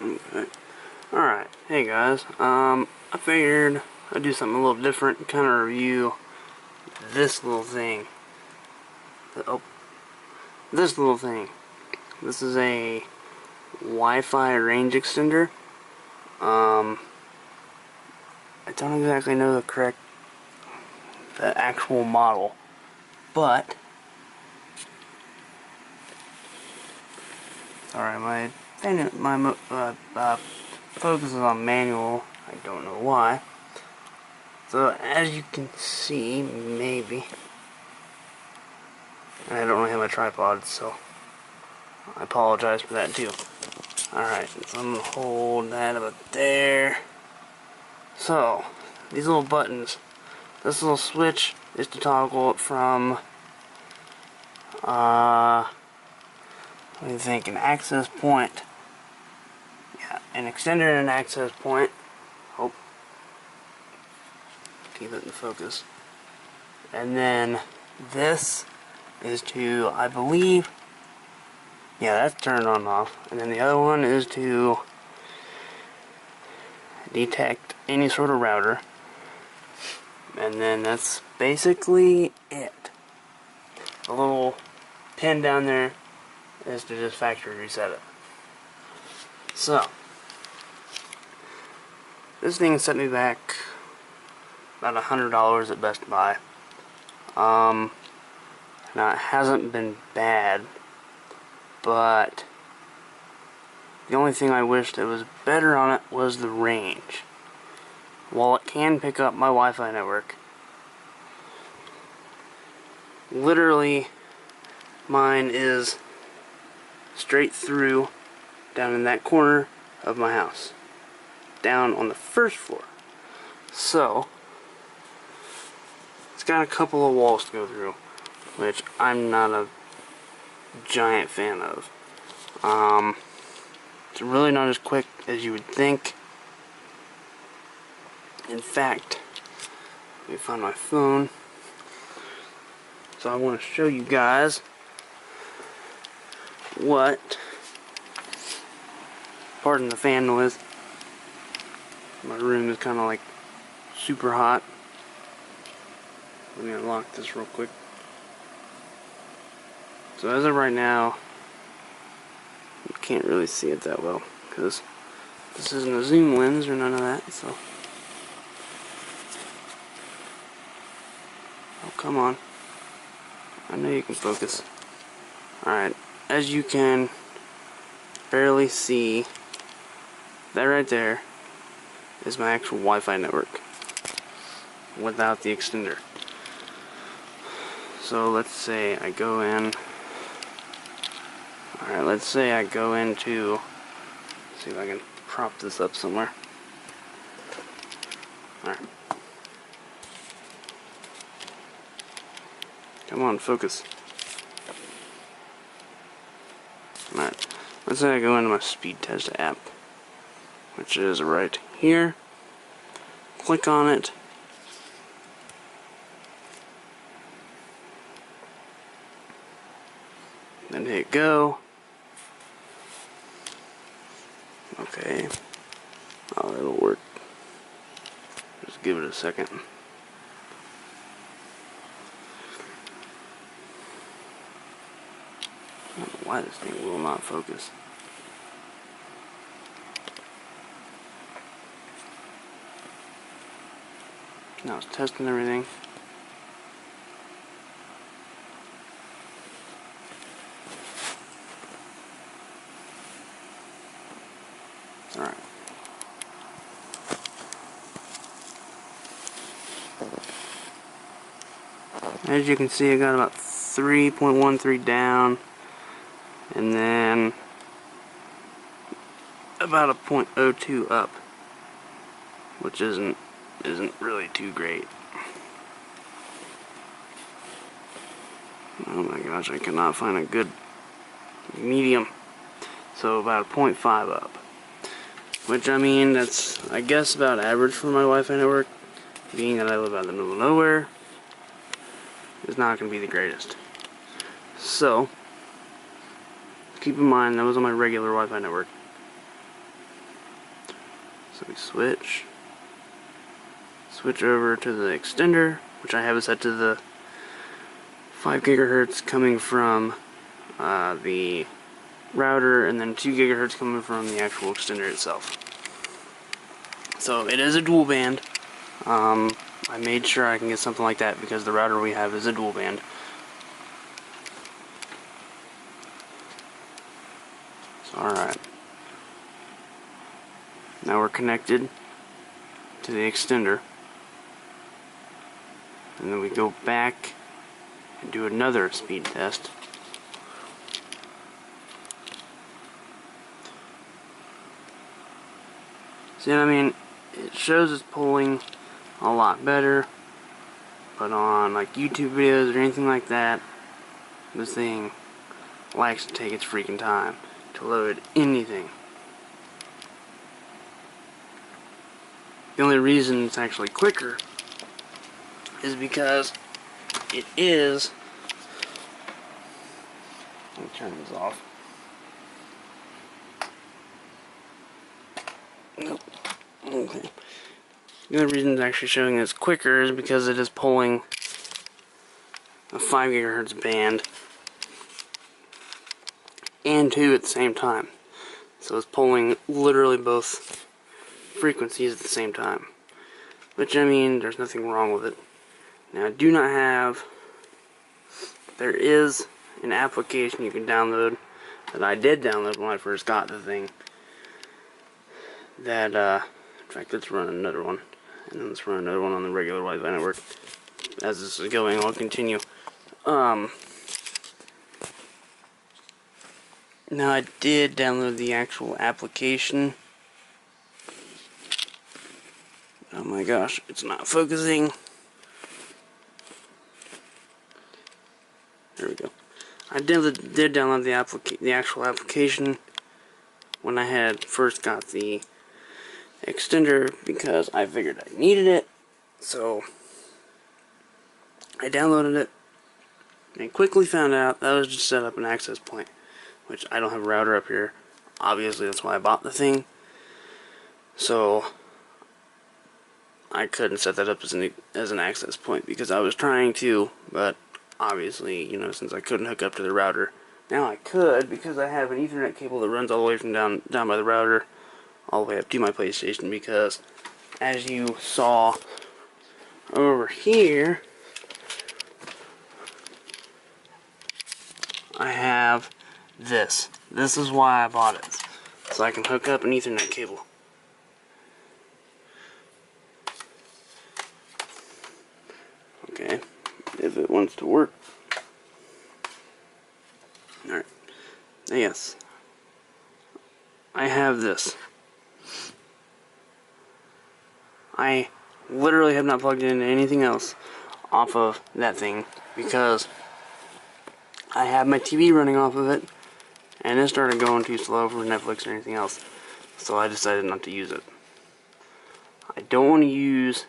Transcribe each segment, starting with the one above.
Okay. Alright, hey guys, I figured I'd do something a little different, kind of review this little thing. This little thing. This is a Wi-Fi range extender. I don't exactly know the actual model, but alright, my focus is on manual. I don't know why. So as you can see, maybe, and I don't really have my tripod, so I apologize for that too. Alright, so I'm gonna hold that about there. So these little buttons, this little switch is to toggle it from what do you think, an access point. Yeah, an extender and an access point. Oh, keep it in focus. And then this is to, I believe, yeah, that's turned on and off. And then the other one is to detect any sort of router. And then that's basically it. The little pin down there is to just factory reset it. So, this thing set me back about $100 at Best Buy. Now it hasn't been bad, but the only thing I wished that was better on it was the range. While it can pick up my Wi-Fi network, literally mine is straight through down in that corner of my house, down on the first floor. So it's got a couple of walls to go through, which I'm not a giant fan of. It's really not as quick as you would think. In fact, let me find my phone. So I want to show you guys what, pardon the fan noise, my room is kind of like super hot. Let me unlock this real quick. So as of right now, you can't really see it that well because this isn't a zoom lens or none of that. So, oh come on, I know you can focus. Alright, as you can barely see, that right there is my actual Wi-Fi network without the extender. So let's say I go in. Alright, let's say I go into, see if I can prop this up somewhere. Alright. Come on, focus. Alright, let's say I go into my speed test app, which is right here. Click on it. Then hit go. Okay. Oh, it'll work. Just give it a second. I don't know why this thing will not focus. Now it's testing everything. Alright. As you can see, I got about 3.13 down, and then about a 0.02 up, which isn't really too great. Oh my gosh, I cannot find a good medium. So about a 0.5 up, which, I mean, that's, I guess, about average for my Wi-Fi network, being that I live out in the middle of nowhere. Is not going to be the greatest. So keep in mind that was on my regular Wi-Fi network. So we switch over to the extender, which I have it set to the 5 gigahertz coming from the router, and then 2 gigahertz coming from the actual extender itself. So it is a dual band. I made sure I can get something like that because the router we have is a dual band. So, alright. Now we're connected to the extender. And then we go back and do another speed test. See what I mean? It shows it's pulling a lot better, but on like YouTube videos or anything like that, this thing likes to take its freaking time to load anything. The only reason it's actually quicker is because it is... Let me turn this off. Nope. Okay. The only reason it's actually showing it's quicker is because it is pulling a 5 gigahertz band and 2 at the same time. So it's pulling literally both frequencies at the same time. Which, I mean, there's nothing wrong with it. Now, I do not have... There is an application you can download that I did download when I first got the thing. That, in fact, let's run another one. And then let's run another one on the regular Wi-Fi network. As this is going, I'll continue. Now, I did download the actual application. Oh my gosh, it's not focusing. There we go. I did download the actual application when I had first got the extender because I figured I needed it. So I downloaded it and quickly found out that was just set up an access point, which I don't have a router up here. Obviously, that's why I bought the thing. So I couldn't set that up as an access point because I was trying to, but obviously, you know, since I couldn't hook up to the router, now I could because I have an Ethernet cable that runs all the way from down by the router all the way up to my PlayStation, because as you saw over here, I have this. This is why I bought it, so I can hook up an Ethernet cable. Okay, if it wants to work. Alright, yes, I have this. I literally have not plugged it into anything else off of that thing because I have my TV running off of it and it started going too slow for Netflix or anything else, so I decided not to use it. I don't want to use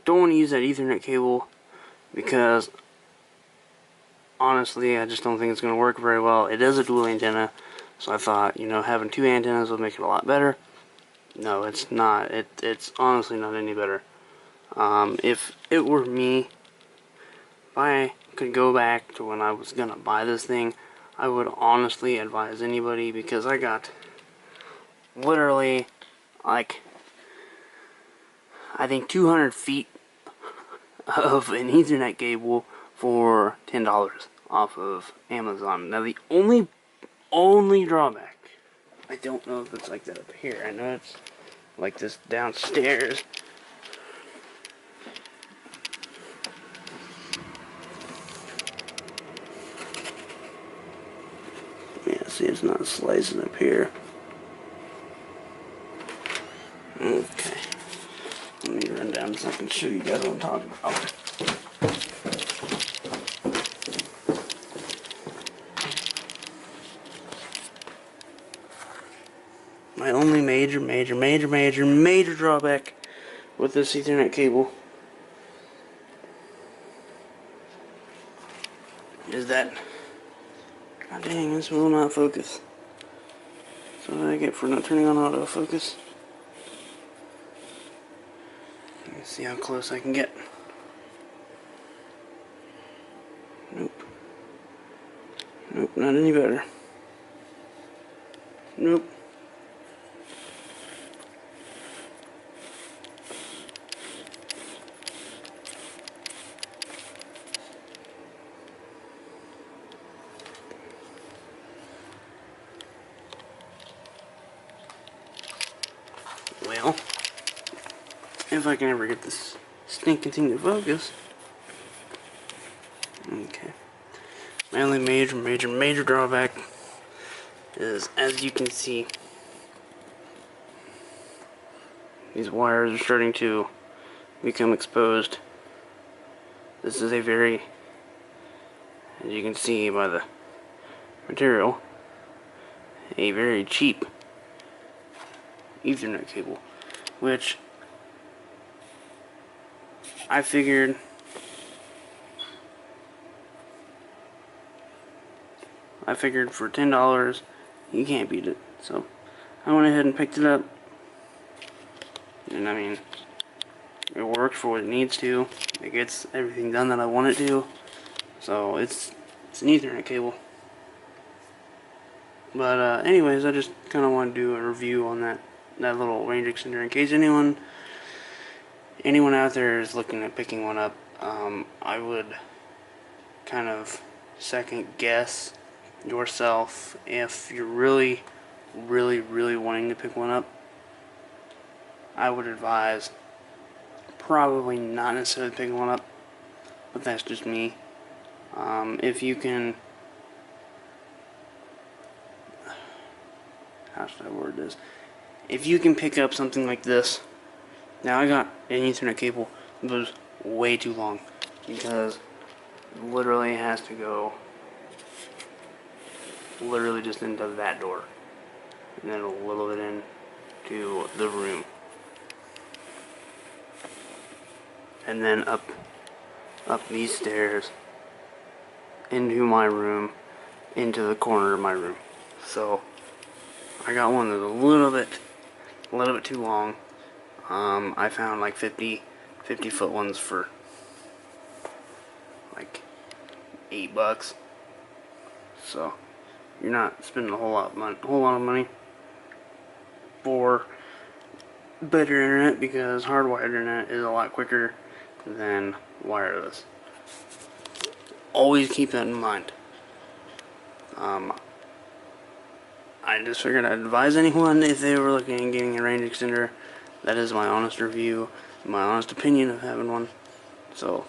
that Ethernet cable because honestly I just don't think it's going to work very well. It is a dual antenna, so I thought, you know, having 2 antennas would make it a lot better. No, it's not. It's honestly not any better. If it were me, if I could go back to when I was gonna buy this thing, I would honestly advise anybody, because I got literally like I think 200 feet of an Ethernet cable for $10 off of Amazon. Now the only drawback, I don't know if it's like that up here. I know it's like this downstairs. Yeah, see, it's not slicing up here. Okay. Let me run down so I can show you guys what I'm talking about. My only major drawback with this Ethernet cable is that, god dang, this will not focus. So what did I get for not turning on autofocus? Let's see how close I can get. Nope. Nope, not any better. Nope. Well, if I can ever get this stinking thing to focus. Okay. My only major drawback is, as you can see, these wires are starting to become exposed. This is a very, as you can see by the material, a very cheap Ethernet cable, which I figured for $10 you can't beat it. So I went ahead and picked it up, and I mean, it works for what it needs to. It gets everything done that I want it to. So it's an Ethernet cable. But anyways, I just kind of want to do a review on that little range extender in case anyone out there is looking at picking one up. I would kind of second guess yourself if you're really wanting to pick one up. I would advise probably not necessarily picking one up, but that's just me. If you can, how should I word this? If you can pick up something like this. Now, I got an Ethernet cable that was way too long because it literally has to go just into that door, and then a little bit into the room, and then up these stairs into my room, into the corner of my room. So I got one that's a little bit too long. I found like 50 foot ones for like $8. So you're not spending a whole lot of money for better internet, because hardwired internet is a lot quicker than wireless. Always keep that in mind. I just figured I'd advise anyone if they were looking at getting a range extender. That is my honest review, my honest opinion of having one. So,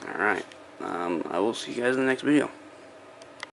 alright. I will see you guys in the next video.